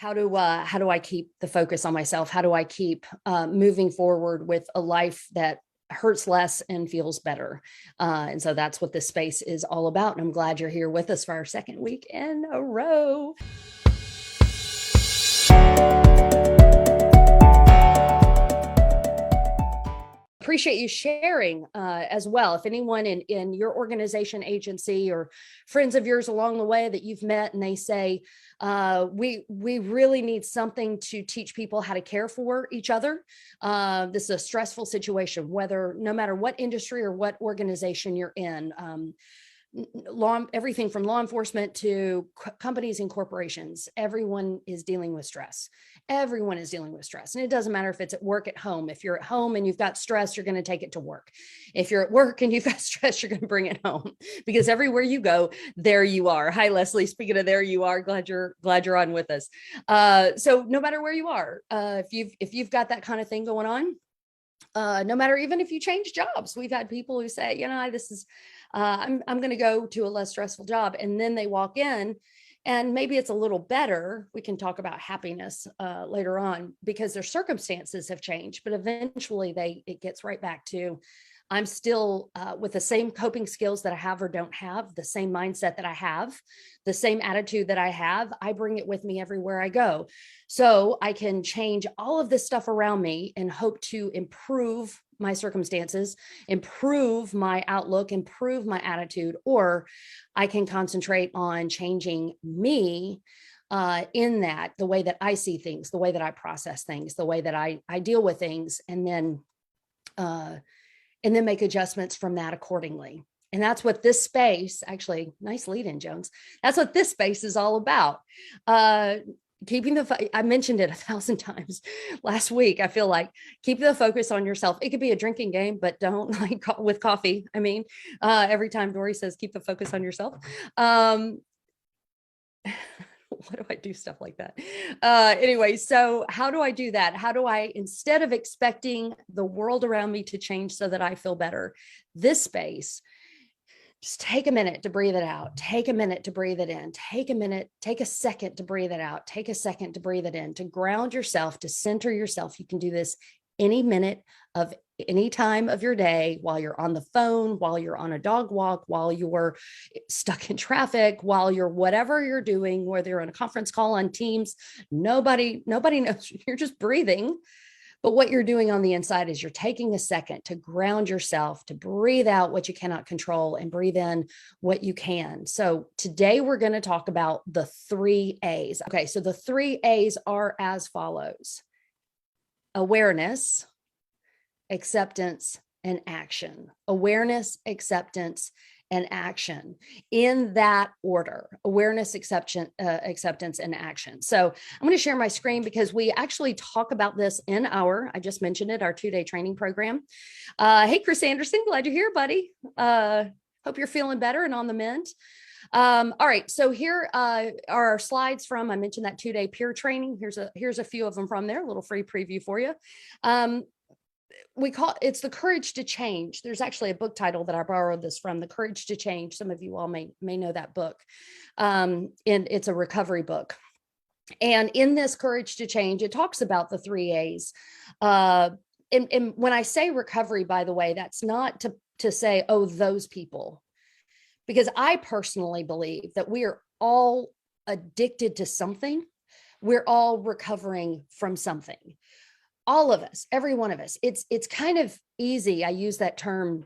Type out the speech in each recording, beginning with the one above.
how do I keep the focus on myself? How do I keep moving forward with a life that hurts less and feels better? And so that's what this space is all about. And I'm glad you're here with us for our second week in a row. Appreciate you sharing as well. If anyone in your organization, agency, or friends of yours along the way that you've met and they say, we really need something to teach people how to care for each other. This is a stressful situation, no matter what industry or what organization you're in. Everything from law enforcement to companies and corporations, everyone is dealing with stress. Everyone is dealing with stress. And it doesn't matter if it's at work, at home. If you're at home and you've got stress, you're going to take it to work. If you're at work and you've got stress, you're going to bring it home, because everywhere you go, there you are. Hi, Leslie. Speaking of there you are, glad you're on with us. So no matter where you are, if you've got that kind of thing going on, no matter, even if you change jobs, we've had people who say, this is, I'm going to go to a less stressful job. And then they walk in and maybe it's a little better. We can talk about happiness later on, because their circumstances have changed, but eventually it gets right back to, I'm still with the same coping skills that I have or don't have, the same mindset that I have, the same attitude that I have. I bring it with me everywhere I go. So I can change all of this stuff around me and hope to improve my circumstances, improve my outlook, improve my attitude, or I can concentrate on changing me in that, the way that I see things, the way that I process things, the way that I deal with things, and then make adjustments from that accordingly. And that's what this space, actually, nice lead in, Jones. That's what this space is all about. I mentioned it 1,000 times last week. I feel like keep the focus on yourself. It could be a drinking game, but don't with coffee. Every time Dory says, keep the focus on yourself. What do I do stuff like that? Anyway, so how do I do that? How do I, instead of expecting the world around me to change so that I feel better, this space, just take a minute to breathe it out. Take a minute to breathe it in. Take a second to breathe it out. Take a second to breathe it in, to ground yourself, to center yourself. You can do this any minute of any time of your day, while you're on the phone, while you're on a dog walk, while you're stuck in traffic, while you're whatever you're doing, whether you're on a conference call on Teams, nobody knows. You're just breathing. But what you're doing on the inside is you're taking a second to ground yourself, to breathe out what you cannot control and breathe in what you can. So today we're going to talk about the 3 A's. Okay, so the 3 A's are as follows: awareness, acceptance, and action. Awareness, acceptance, and action, in that order: awareness, acceptance, and action. So I'm going to share my screen because we actually talk about this in I just mentioned it, our 2-day training program. Hey, Chris Anderson, glad you're here, buddy. Hope you're feeling better and on the mend. All right, so here are our slides from, I mentioned that 2-day peer training. Here's a few of them from there, a little free preview for you. It's The Courage to Change. There's actually a book title that I borrowed this from, The Courage to Change. Some of you all may know that book. And it's a recovery book. And in this Courage to Change, it talks about the 3 A's. And when I say recovery, by the way, that's not to say, oh, those people, because I personally believe that we are all addicted to something. We're all recovering from something. All of us, every one of us. It's kind of easy. I use that term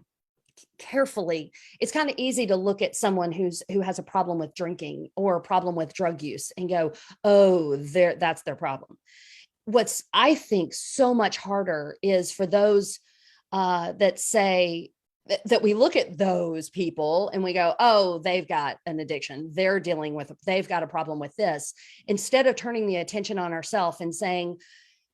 carefully. It's kind of easy to look at someone who has a problem with drinking or a problem with drug use and go, oh, that's their problem. What's, I think, so much harder is for those that say that we look at those people and we go, oh, they've got an addiction. They've got a problem with this. Instead of turning the attention on ourselves and saying,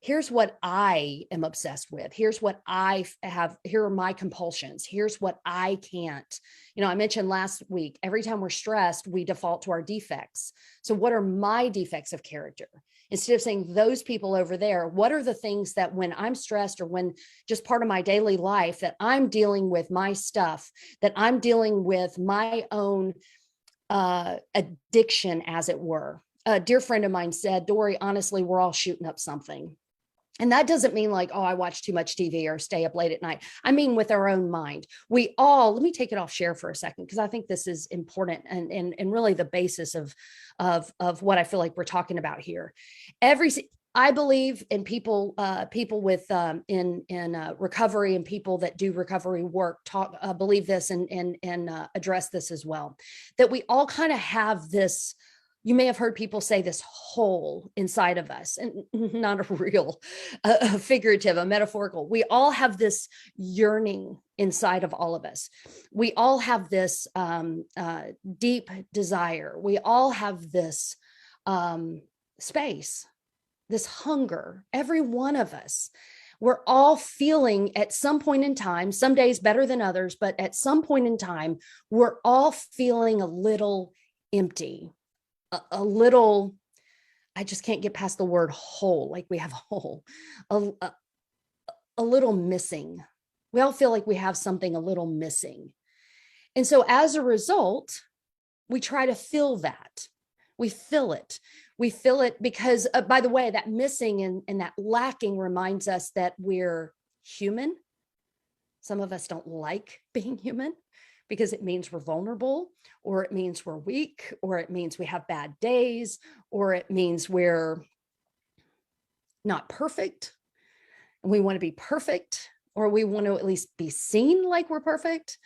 here's what I am obsessed with. Here's what I have. Here are my compulsions. Here's what I can't. I mentioned last week, every time we're stressed, we default to our defects. So what are my defects of character? Instead of saying those people over there, what are the things that when I'm stressed or when just part of my daily life that I'm dealing with my stuff, that I'm dealing with my own addiction, as it were. a dear friend of mine said, Dory, honestly, we're all shooting up something. And that doesn't mean like, oh, I watch too much TV or stay up late at night. I mean, with our own mind, we all, let me take it off share for a second, because I think this is important and really the basis of what I feel like we're talking about here. I believe in people with in recovery, and people that do recovery work believe this and address this as well, that we all kind of have this. You may have heard people say this hole inside of us, and not a real, a figurative, a metaphorical. We all have this yearning inside of all of us. We all have this deep desire. We all have this space, this hunger, every one of us. We're all feeling at some point in time, some days better than others, but at some point in time, we're all feeling a little empty. A little, I just can't get past the word whole, like we have a hole, a little missing. We all feel like we have something a little missing. And so as a result, we try to fill that. We fill it. We fill it because, by the way, that missing and that lacking reminds us that we're human. Some of us don't like being human, because it means we're vulnerable, or it means we're weak, or it means we have bad days, or it means we're not perfect. And we want to be perfect, or we want to at least be seen like we're perfect.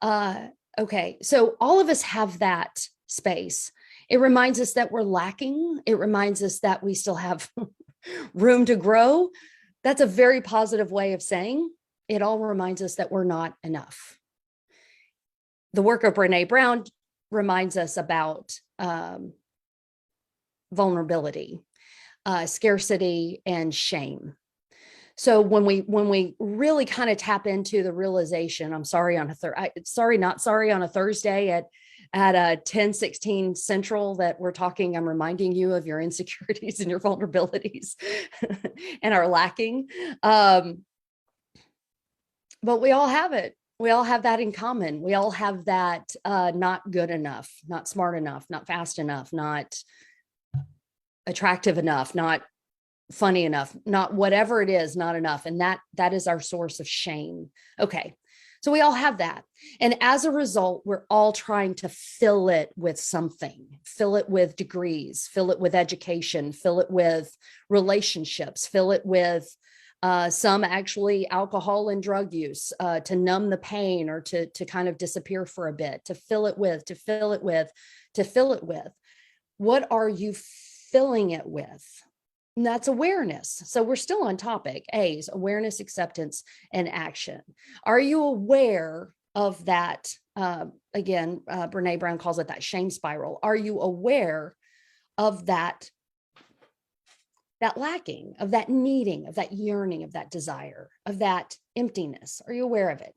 Okay, so all of us have that space. It reminds us that we're lacking. It reminds us that we still have room to grow. That's a very positive way of saying it. All reminds us that we're not enough. The work of Brené Brown reminds us about vulnerability, scarcity, and shame. So when we really kind of tap into the realization, not sorry on a Thursday at 10:16 Central, that we're talking, I'm reminding you of your insecurities and your vulnerabilities and our lacking. But we all have it. We all have that in common. We all have that not good enough, not smart enough, not fast enough, not attractive enough, not funny enough, not whatever it is, not enough. And that is our source of shame. Okay. So we all have that. And as a result, we're all trying to fill it with something, fill it with degrees, fill it with education, fill it with relationships, fill it with some actually alcohol and drug use to numb the pain, or to kind of disappear for a bit, to fill it with. What are you filling it with? And that's awareness. So we're still on topic. A's, awareness, acceptance, and action. Are you aware of that? Again, Brené Brown calls it that shame spiral. Are you aware of that lacking, of that needing, of that yearning, of that desire, of that emptiness? Are you aware of it?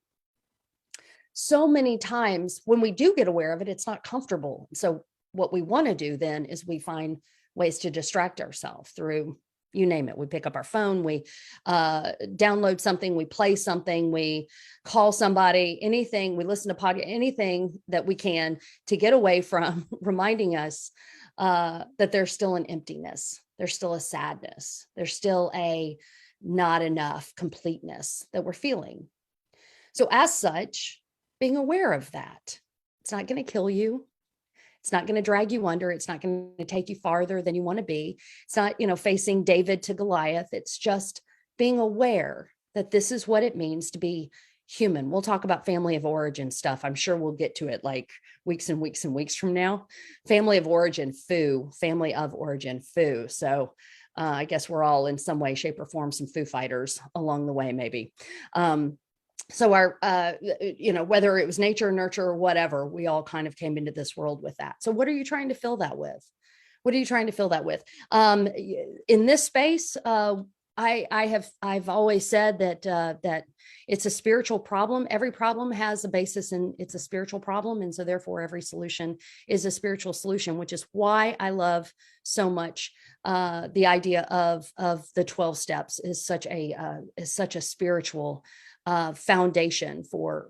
So many times when we do get aware of it, it's not comfortable. So what we want to do then is we find ways to distract ourselves through, you name it. We pick up our phone, we download something, we play something, we call somebody, anything, we listen to podcast, anything that we can to get away from reminding us that there's still an emptiness. There's still a sadness. There's still a not enough completeness that we're feeling. So as such, being aware of that, it's not going to kill you. It's not going to drag you under. It's not going to take you farther than you want to be. It's not, facing David to Goliath. It's just being aware that this is what it means to be human. We'll talk about family of origin stuff. I'm sure we'll get to it like weeks and weeks and weeks from now. Family of origin, family of origin, foo. So I guess we're all in some way, shape, or form some foo fighters along the way, maybe. So our, whether it was nature, nurture, or whatever, we all kind of came into this world with that. So what are you trying to fill that with? What are you trying to fill that with? In this space, I've always said that it's a spiritual problem. Every problem has a basis in it's a spiritual problem. And so therefore every solution is a spiritual solution, which is why I love so much the idea of the 12 steps is such a spiritual foundation for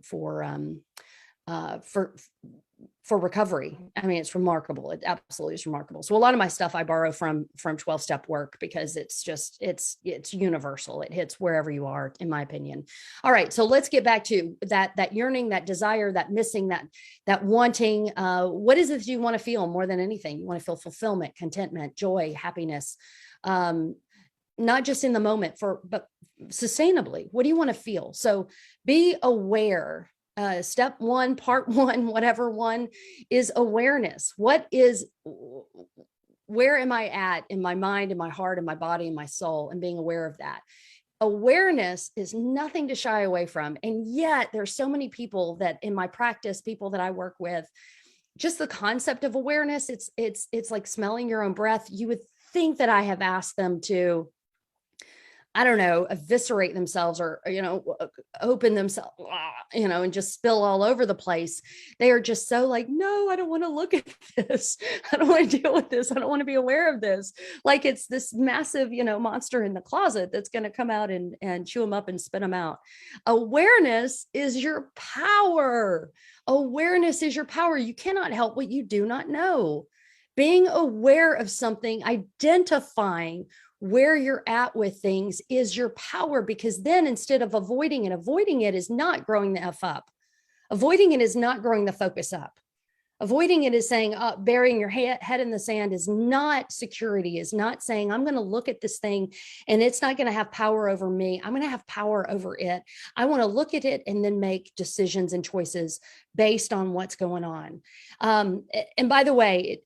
for recovery. I mean, it's remarkable. It absolutely is remarkable. So a lot of my stuff I borrow from 12-step work, because it's just, it's universal. It hits wherever you are, in my opinion. All right. So let's get back to that yearning, that desire, that missing, that wanting. What is it that you want to feel more than anything? You want to feel fulfillment, contentment, joy, happiness, not just in the moment, but sustainably. What do you want to feel? So be aware. Step one, part one, whatever one, is awareness. Where am I at in my mind, in my heart, in my body, in my soul, and being aware of that. Awareness is nothing to shy away from. And yet there's so many people that in my practice, people that I work with, just the concept of awareness, it's like smelling your own breath. You would think that I have asked them to, I don't know, eviscerate themselves or, open themselves, and just spill all over the place. They are just so like, no, I don't want to look at this. I don't want to deal with this. I don't want to be aware of this. Like it's this massive, monster in the closet that's going to come out and chew them up and spit them out. Awareness is your power. Awareness is your power. You cannot help what you do not know. Being aware of something, identifying where you're at with things is your power, because then instead of avoiding it is not growing the F up. Avoiding it is not growing the focus up. Avoiding it is saying, burying your head in the sand is not security, is not saying, I'm going to look at this thing and it's not going to have power over me. I'm going to have power over it. I want to look at it and then make decisions and choices based on what's going on. And by the way,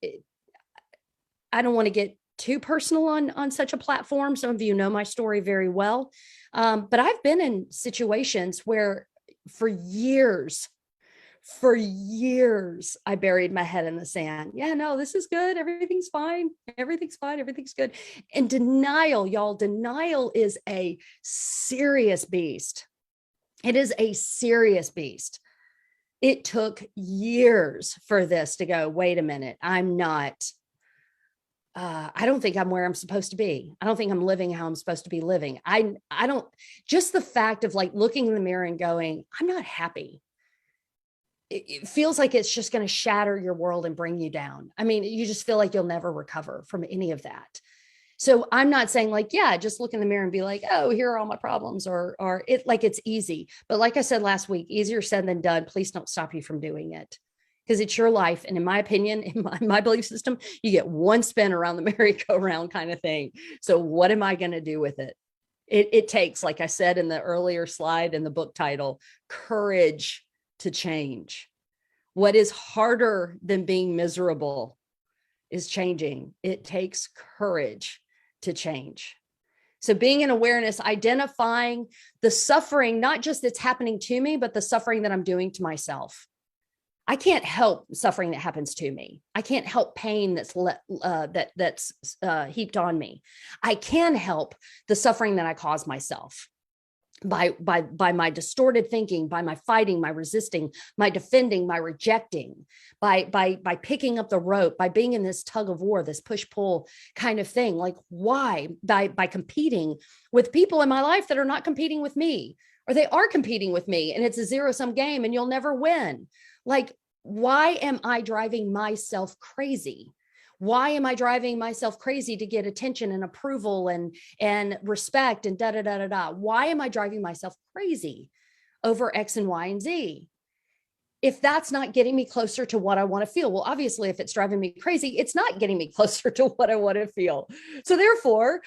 I don't want to get too personal on such a platform. Some of you know my story very well. But I've been in situations where for years, I buried my head in the sand. Yeah, no, this is good. Everything's fine. Everything's fine. Everything's good. And denial, y'all, denial is a serious beast. It is a serious beast. It took years for this to go, wait a minute, I don't think I'm where I'm supposed to be. I don't think I'm living how I'm supposed to be living. I don't, just the fact of like looking in the mirror and going, I'm not happy. It feels like it's just going to shatter your world and bring you down. I mean, you just feel like you'll never recover from any of that. So I'm not saying like, yeah, just look in the mirror and be like, oh, here are all my problems, or it like it's easy. But like I said last week, easier said than done. Please don't stop you from doing it, because it's your life. And in my opinion, in my belief system, you get one spin around the merry-go-round kind of thing. So what am I going to do with it? It takes, like I said in the earlier slide in the book title, courage to change. What is harder than being miserable is changing. It takes courage to change. So being in awareness, identifying the suffering, not just that's happening to me, but the suffering that I'm doing to myself. I can't help suffering that happens to me. I can't help pain that's heaped on me. I can help the suffering that I cause myself by my distorted thinking, by my fighting, my resisting, my defending, my rejecting, by picking up the rope, by being in this tug of war, this push-pull kind of thing. Like why? By competing with people in my life that are not competing with me, or they are competing with me, and it's a zero-sum game and you'll never win. Like, why am I driving myself crazy? Why am I driving myself crazy to get attention and approval and respect and da-da-da-da-da? Why am I driving myself crazy over X and Y and Z? If that's not getting me closer to what I want to feel, well, obviously, if it's driving me crazy, it's not getting me closer to what I want to feel. So therefore,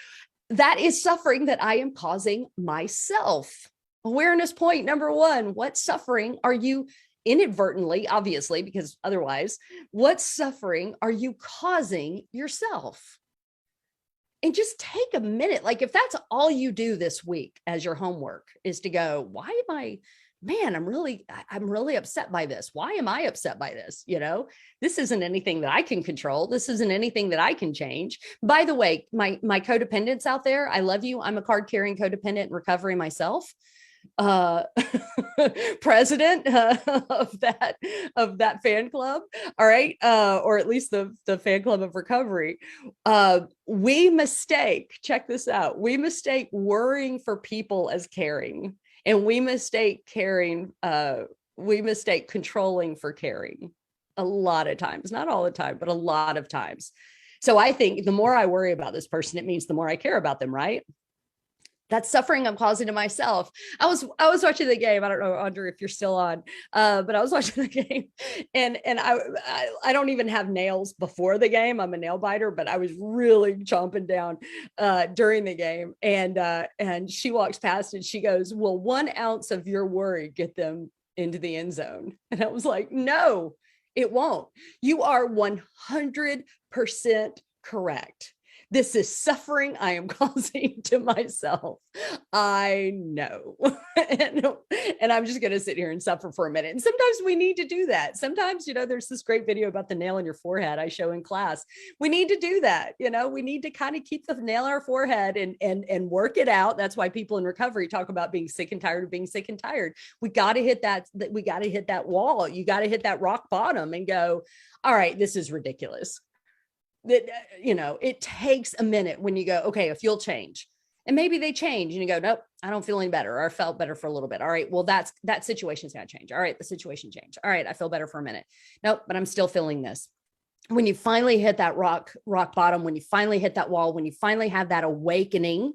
that is suffering that I am causing myself. Awareness point number one, what suffering are you inadvertently, obviously, because otherwise, what suffering are you causing yourself? And just take a minute. Like if that's all you do this week as your homework is to go, why am I, man, I'm really upset by this. Why am I upset by this? This isn't anything that I can control. This isn't anything that I can change. By the way, my codependents out there, I love you. I'm a card carrying codependent in recovery myself. President of that fan club. All right. Or at least the fan club of recovery. We mistake, check this out. We mistake worrying for people as caring, and we mistake controlling for caring. a lot of times, not all the time, but a lot of times. So I think the more I worry about this person, it means the more I care about them, right? That's suffering I'm causing to myself. I was watching the game. I don't know, Andrew, if you're still on, but I was watching the game, and I don't even have nails before the game. I'm a nail biter, but I was really chomping down during the game, and she walks past and she goes, "Will 1 ounce of your worry get them into the end zone?" And I was like, "No, it won't. You are 100% correct. This is suffering I am causing to myself. I know." and I'm just going to sit here and suffer for a minute. And sometimes we need to do that. Sometimes, there's this great video about the nail in your forehead I show in class. We need to do that. We need to kind of keep the nail in our forehead and work it out. That's why people in recovery talk about being sick and tired of being sick and tired. We got to hit that. We got to hit that wall. You got to hit that rock bottom and go, all right, this is ridiculous. That it takes a minute when you go, okay, if you'll change, and maybe they change and you go, nope, I don't feel any better, or I felt better for a little bit. All right, well, that situation's got to change. All right, the situation changed. All right, I feel better for a minute. Nope, but I'm still feeling this. When you finally hit that rock bottom, when you finally hit that wall, when you finally have that awakening,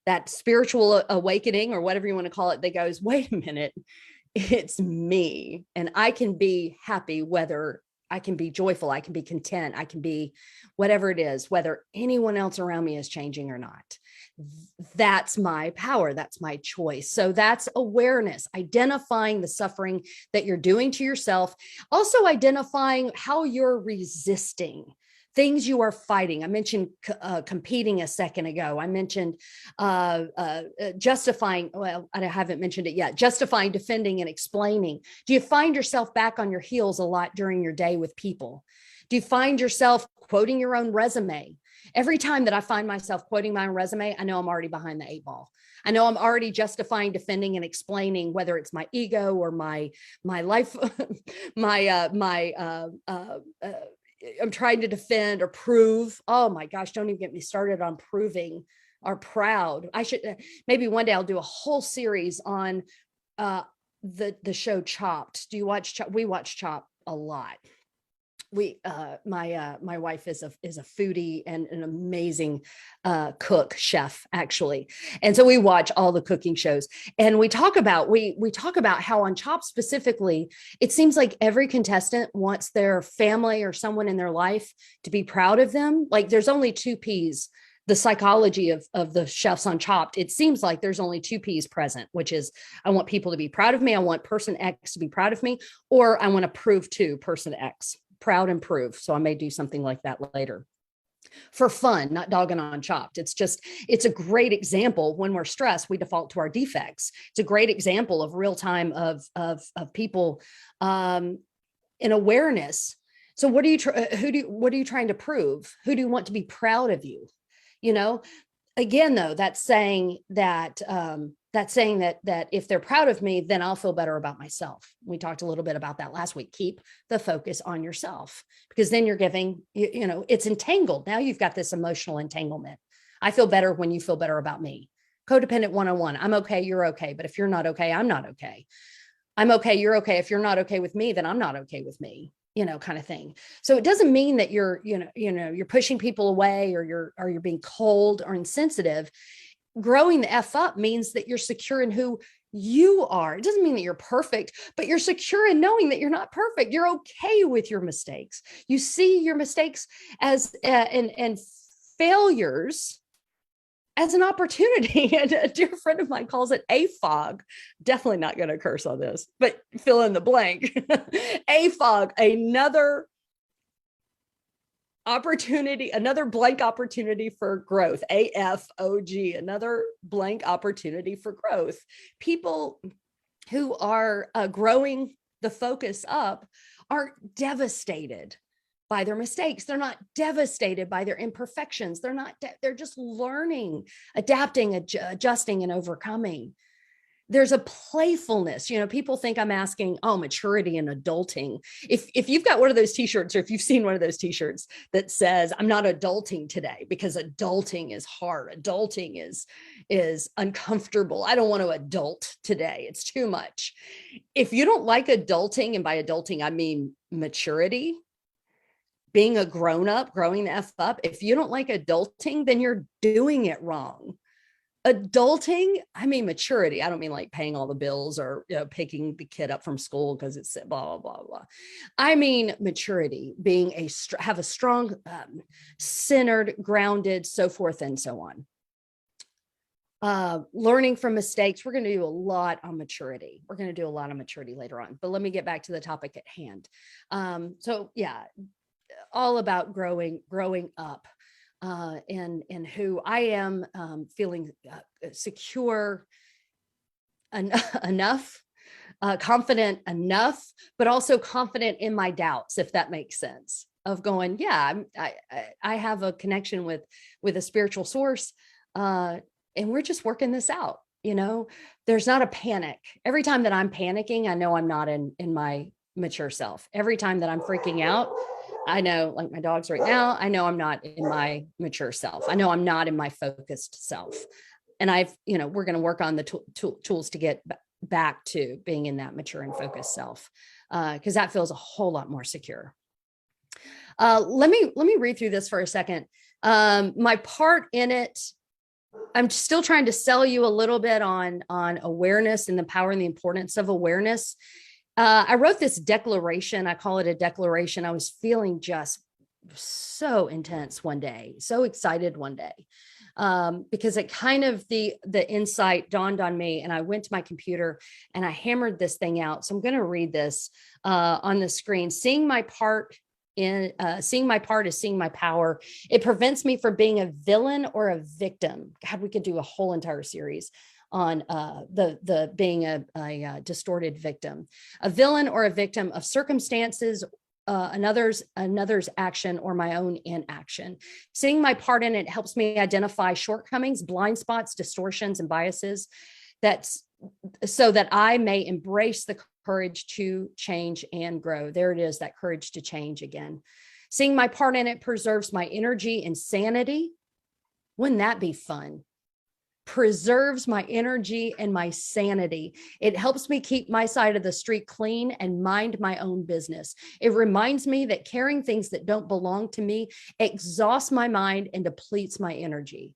that spiritual awakening, or whatever you want to call it, that goes, wait a minute, it's me, and I can be happy, whether I can be joyful, I can be content, I can be whatever it is, whether anyone else around me is changing or not. That's my power. That's my choice. So that's awareness, identifying the suffering that you're doing to yourself, also identifying how you're resisting things you are fighting. I mentioned competing a second ago. I mentioned justifying. Well, I haven't mentioned it yet. Justifying, defending, and explaining. Do you find yourself back on your heels a lot during your day with people? Do you find yourself quoting your own resume? Every time that I find myself quoting my own resume, I know I'm already behind the 8 ball. I know I'm already justifying, defending, and explaining, whether it's my ego or my life, I'm trying to defend or prove. Oh my gosh, don't even get me started on proving or proud. I should, maybe one day I'll do a whole series on the show Chopped. Do you watch Chopped? We watch Chopped a lot. My wife is a foodie and an amazing chef, actually, and so we watch all the cooking shows, and we talk about how on Chopped specifically, it seems like every contestant wants their family or someone in their life to be proud of them. Like, there's only 2 P's. The psychology of the chefs on Chopped, it seems like there's only 2 P's present, which is, I want people to be proud of me, I want person X to be proud of me, or I want to prove to person X. Proud and prove. So I may do something like that later for fun, not dogging on Chopped. It's a great example. When we're stressed, we default to our defects. It's a great example of real time of people in awareness. So what are you trying to prove? Who do you want to be proud of you? Again, though, that's saying that if they're proud of me, then I'll feel better about myself. We talked a little bit about that last week. Keep the focus on yourself, because then you're giving, it's entangled. Now you've got this emotional entanglement. I feel better when you feel better about me. Codependent 101. I'm okay, you're okay. But if you're not okay, I'm not okay. I'm okay, you're okay. If you're not okay with me, then I'm not okay with me. Kind of thing. So it doesn't mean that you're pushing people away, or you're being cold or insensitive. Growing the F up means that you're secure in who you are. It doesn't mean that you're perfect, but you're secure in knowing that you're not perfect. You're okay with your mistakes. You see your mistakes as and failures as an opportunity. And a dear friend of mine calls it a fog. Definitely not going to curse on this, but fill in the blank. A fog, another opportunity, another blank opportunity for growth. AFOG, another blank opportunity for growth. People who are growing the focus up are devastated by their mistakes. They're not devastated by their imperfections. They're just learning, adapting, adjusting, and overcoming. there's a playfulness. People think I'm asking, maturity and adulting. If you've got one of those t-shirts, or if you've seen one of those t-shirts that says, I'm not adulting today because adulting is hard. Adulting is uncomfortable. I don't want to adult today. It's too much. If you don't like adulting, and by adulting, I mean maturity, being a grown-up, growing the F up. If you don't like adulting, then you're doing it wrong. Adulting, I mean maturity. I don't mean like paying all the bills or picking the kid up from school because it's blah, blah, blah, blah. I mean maturity, being have a strong, centered, grounded, so forth and so on. Learning from mistakes. We're going to do a lot on maturity. We're going to do a lot on maturity later on, but let me get back to the topic at hand. So yeah, all about growing up. And who I am, feeling secure enough, confident enough, but also confident in my doubts, if that makes sense, of going, yeah, I have a connection with a spiritual source, and we're just working this out. There's not a panic. Every time that I'm panicking, I know I'm not in my mature self. Every time that I'm freaking out, I know, like my dogs right now, I know I'm not in my mature self. I know I'm not in my focused self. And we're going to work on the tools to get back to being in that mature and focused self, because that feels a whole lot more secure. Let me read through this for a second. My part in it, I'm still trying to sell you a little bit on awareness and the power and the importance of awareness. I wrote this declaration. I call it a declaration. I was feeling just so intense one day, so excited one day, because it kind of the insight dawned on me, and I went to my computer and I hammered this thing out. So I'm going to read this on the screen. Seeing my part is seeing my power. It prevents me from being a villain or a victim. God, we could do a whole entire series on the being a distorted victim, a villain or a victim of circumstances, another's action or my own inaction. Seeing my part in it helps me identify shortcomings, blind spots, distortions, and biases, so that I may embrace the courage to change and grow. There it is, that courage to change again. Seeing my part in it preserves my energy and sanity. Wouldn't that be fun? Preserves my energy and my sanity. It helps me keep my side of the street clean and mind my own business. It reminds me that carrying things that don't belong to me exhausts my mind and depletes my energy.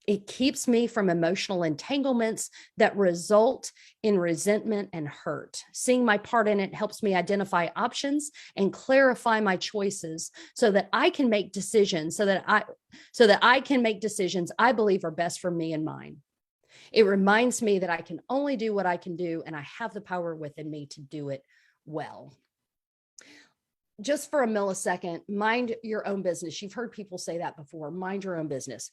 It keeps me from emotional entanglements that result in resentment and hurt. Seeing my part in it helps me identify options and clarify my choices so that I can make decisions, so that I can make decisions I believe are best for me and mine. It reminds me that I can only do what I can do, and I have the power within me to do it well. Just for a millisecond, mind your own business. You've heard people say that before, mind your own business.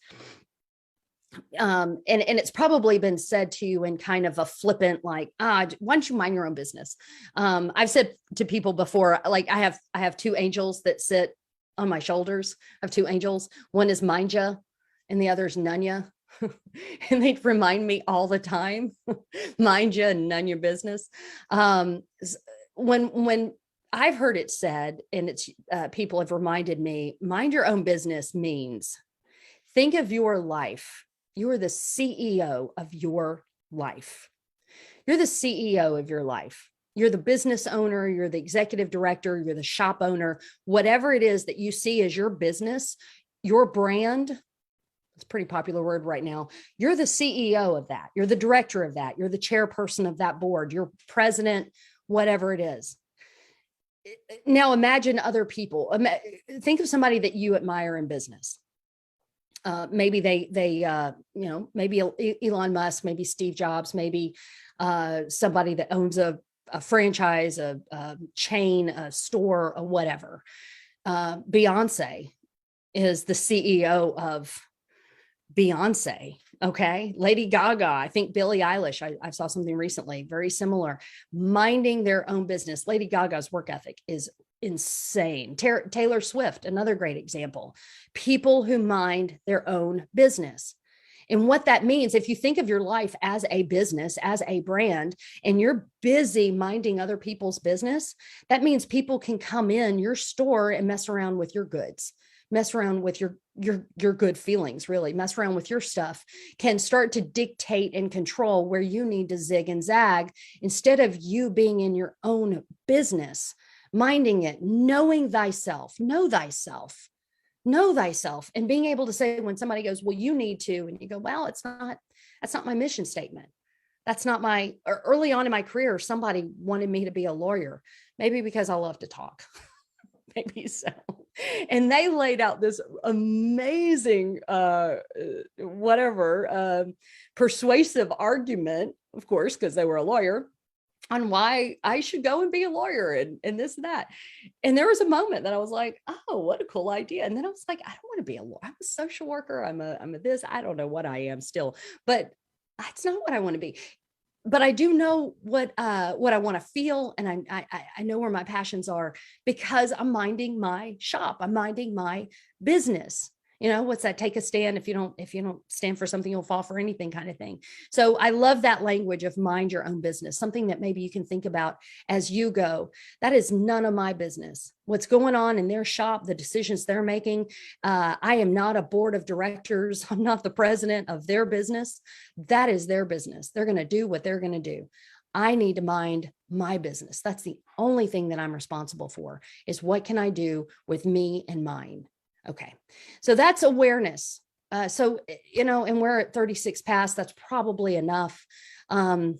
And it's probably been said to you in kind of a flippant, like, why don't you mind your own business? I've said to people before, like, I have two angels that sit on my shoulders. I have two angels. One is mind ya, and the other is none ya. And they remind me all the time, mind ya and none your business. When I've heard it said, and it's people have reminded me, mind your own business means think of your life. You are the CEO of your life. You're the CEO of your life. You're the business owner, you're the executive director, you're the shop owner, whatever it is that you see as your business, your brand. It's a pretty popular word right now. You're the CEO of that. You're the director of that. You're the chairperson of that board. You're president, whatever it is. Now imagine other people. Think of somebody that you admire in business. Maybe maybe Elon Musk, maybe Steve Jobs, maybe somebody that owns a franchise, a chain, a store, or whatever. Beyonce is the CEO of Beyonce. Okay. Lady Gaga, I think Billie Eilish, I saw something recently, very similar, minding their own business. Lady Gaga's work ethic is insane. Taylor Swift, another great example. People who mind their own business. And what that means, if you think of your life as a business, as a brand, and you're busy minding other people's business, that means people can come in your store and mess around with your goods, mess around with your good feelings, really mess around with your stuff, can start to dictate and control where you need to zig and zag, instead of you being in your own business, minding it, knowing thyself, know thyself, and being able to say, when somebody goes, well, you need to, and you go, well, that's not my mission statement. That's not my, or early on in my career, somebody wanted me to be a lawyer, maybe because I love to talk. Maybe so. And they laid out this amazing, persuasive argument, of course, because they were a lawyer, on why I should go and be a lawyer and this and that. And there was a moment that I was like, oh, what a cool idea. And then I was like, I don't want to be a lawyer. I'm a social worker. I'm a this, I don't know what I am still, but that's not what I want to be. But I do know what I want to feel. And I know where my passions are, because I'm minding my shop. I'm minding my business. You know, what's that? Take a stand. If you don't stand for something, you'll fall for anything, kind of thing. So I love that language of mind your own business, something that maybe you can think about as you go. That is none of my business. What's going on in their shop, the decisions they're making. I am not a board of directors. I'm not the president of their business. That is their business. They're going to do what they're going to do. I need to mind my business. That's the only thing that I'm responsible for, is what can I do with me and mine? Okay. So that's awareness. So, you know, and we're at 36 past, that's probably enough. I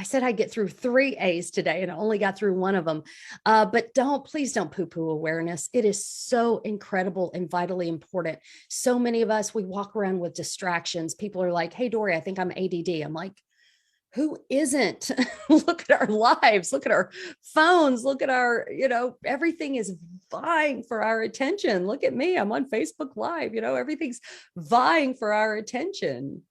said I'd get through 3 A's today, and I only got through one of them. But please don't poo-poo awareness. It is so incredible and vitally important. So many of us, we walk around with distractions. People are like, hey, Dory, I think I'm ADD. I'm like, who isn't? Look at our lives, look at our phones, look at our, everything is vying for our attention. Look at me, I'm on Facebook Live, everything's vying for our attention.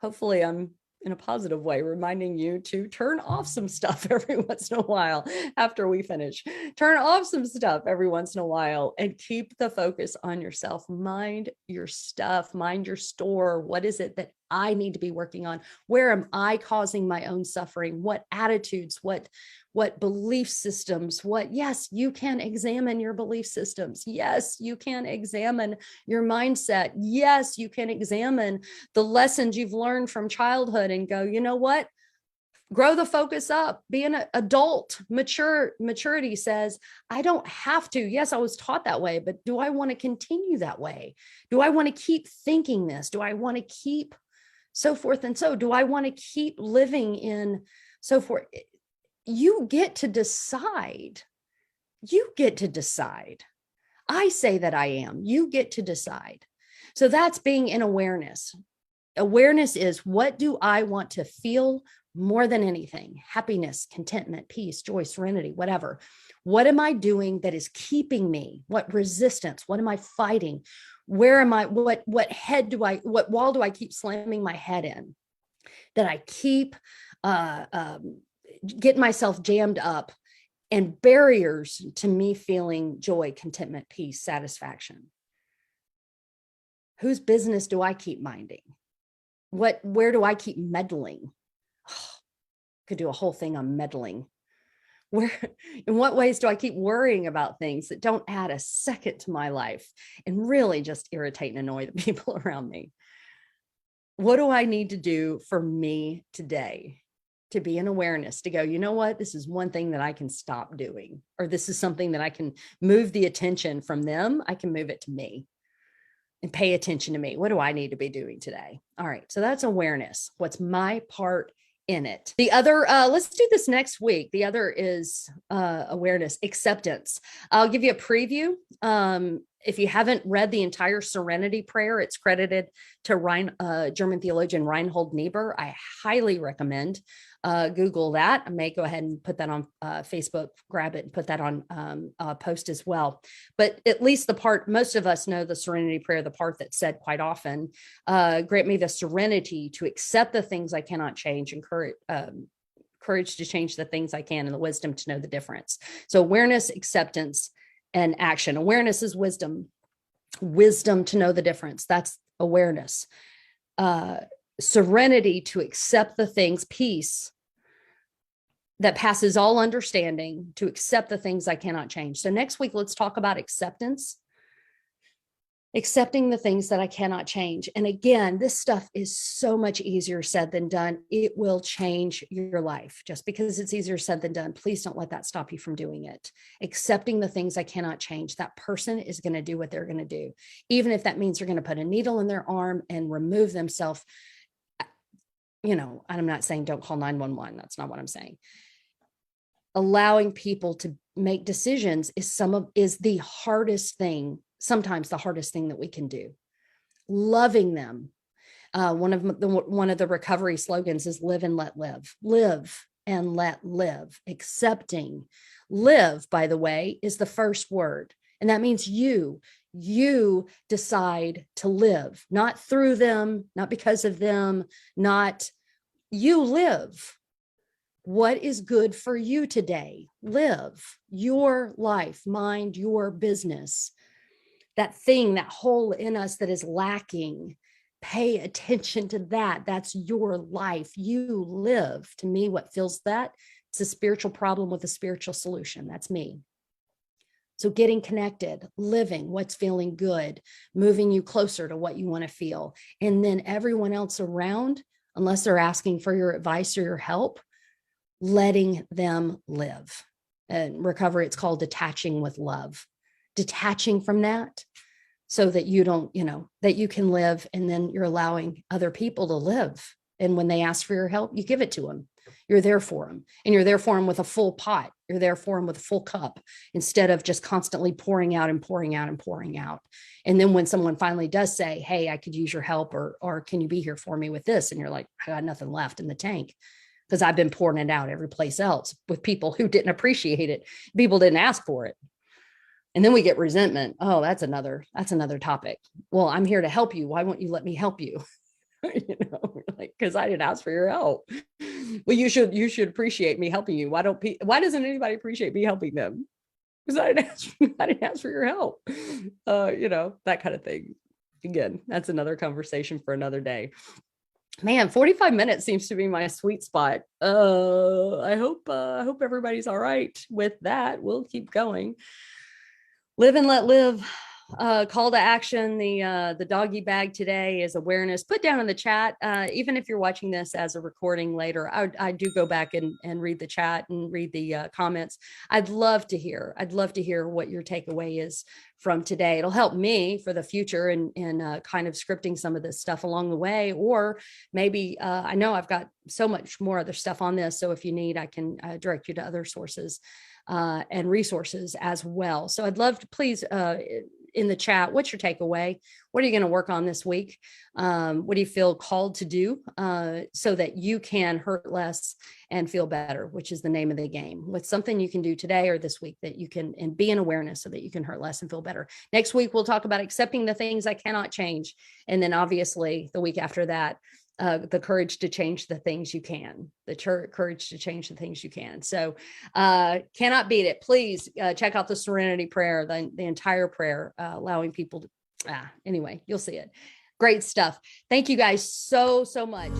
Hopefully I'm in a positive way, reminding you to turn off some stuff every once in a while after we finish. Turn off some stuff every once in a while and keep the focus on yourself. Mind your stuff, mind your store. What is it that I need to be working on? Where am I causing my own suffering? What attitudes, what belief systems, yes, you can examine your belief systems. Yes, you can examine your mindset. Yes, you can examine the lessons you've learned from childhood and go, you know what? Grow the focus up, be an adult. Maturity says, I don't have to. Yes, I was taught that way, but do I want to continue that way? Do I want to keep thinking this? Do I want to keep so forth and so? Do I want to keep living in so forth? You get to decide. You get to decide. I say that I am. You get to decide. So that's being in awareness. Awareness is, what do I want to feel more than anything? Happiness, contentment, peace, joy, serenity, whatever. What am I doing that is keeping me? What resistance? What am I fighting? Where am I? What wall do I keep slamming my head in? That I keep getting myself jammed up, and barriers to me feeling joy, contentment, peace, satisfaction. Whose business do I keep minding? Where do I keep meddling? Could do a whole thing on meddling. In what ways do I keep worrying about things that don't add a second to my life and really just irritate and annoy the people around me? What do I need to do for me today to be in awareness, to go, you know what, this is one thing that I can stop doing, or this is something that I can move the attention from them. I can move it to me and pay attention to me. What do I need to be doing today? All right. So that's awareness. What's my part in it? The other, let's do this next week. The other is awareness, acceptance. I'll give you a preview. If you haven't read the entire Serenity Prayer, it's credited to German theologian Reinhold Niebuhr. I highly recommend Google that. I may go ahead and put that on Facebook, grab it and put that on a post as well. But at least the part, most of us know the Serenity Prayer, the part that's said quite often, grant me the serenity to accept the things I cannot change, and courage to change the things I can, and the wisdom to know the difference. So awareness, acceptance, and action. Awareness is wisdom. Wisdom to know the difference. That's awareness, serenity to accept the things, peace that passes all understanding, to accept the things I cannot change. So next week, let's talk about acceptance, accepting the things that I cannot change. And again, this stuff is so much easier said than done. It will change your life. Just because it's easier said than done, please don't let that stop you from doing it. Accepting the things I cannot change. That person is going to do what they're going to do. Even if that means they're going to put a needle in their arm and remove themselves. You know, I'm not saying don't call 911. That's not what I'm saying. Allowing people to make decisions is the hardest thing, sometimes the hardest thing that we can do. Loving them. One of the recovery slogans is live and let live. Live and let live. Accepting. Live, by the way, is the first word. And that means you decide to live, not through them, not because of them, not you live. What is good for you today? Live your life, mind your business. That thing, that hole in us that is lacking, pay attention to that. That's your life. You live. To me, what fills that? It's a spiritual problem with a spiritual solution. That's me. So getting connected, living what's feeling good, moving you closer to what you want to feel. And then everyone else around, unless they're asking for your advice or your help, letting them live. And recovery, it's called detaching with love. Detaching from that so that you don't, that you can live, and then you're allowing other people to live. And when they ask for your help, you give it to them. You're there for them, and you're there for them with a full pot. You're there for them with a full cup instead of just constantly pouring out and pouring out and pouring out. And then when someone finally does say, hey, I could use your help, or can you be here for me with this? And you're like, I got nothing left in the tank, because I've been pouring it out every place else with people who didn't appreciate it. People didn't ask for it. And then we get resentment. Oh, that's another topic. Well, I'm here to help you. Why won't you let me help you? Because I didn't ask for your help. Well, you should appreciate me helping you. Why doesn't anybody appreciate me helping them? Because I didn't ask for your help. That kind of thing. Again, that's another conversation for another day. Man, 45 minutes seems to be my sweet spot. I hope everybody's all right with that. We'll keep going. Live and let live. Call to action. The doggy bag today is awareness. Put down in the chat. Even if you're watching this as a recording later, I do go back and read the chat and read the comments. I'd love to hear what your takeaway is from today. It'll help me for the future in kind of scripting some of this stuff along the way, or maybe I know I've got so much more other stuff on this. So if you need, I can direct you to other sources and resources as well. So I'd love to please in the chat, what's your takeaway? What are you going to work on this week? What do you feel called to do so that you can hurt less and feel better, which is the name of the game? What's something you can do today or this week that you can, and be in awareness so that you can hurt less and feel better? Next week, we'll talk about accepting the things I cannot change. And then obviously the week after that, the courage to change the things you can, courage to change the things you can. So cannot beat it. Please check out the Serenity Prayer, the entire prayer, allowing people to, anyway, you'll see it. Great stuff. Thank you guys so much.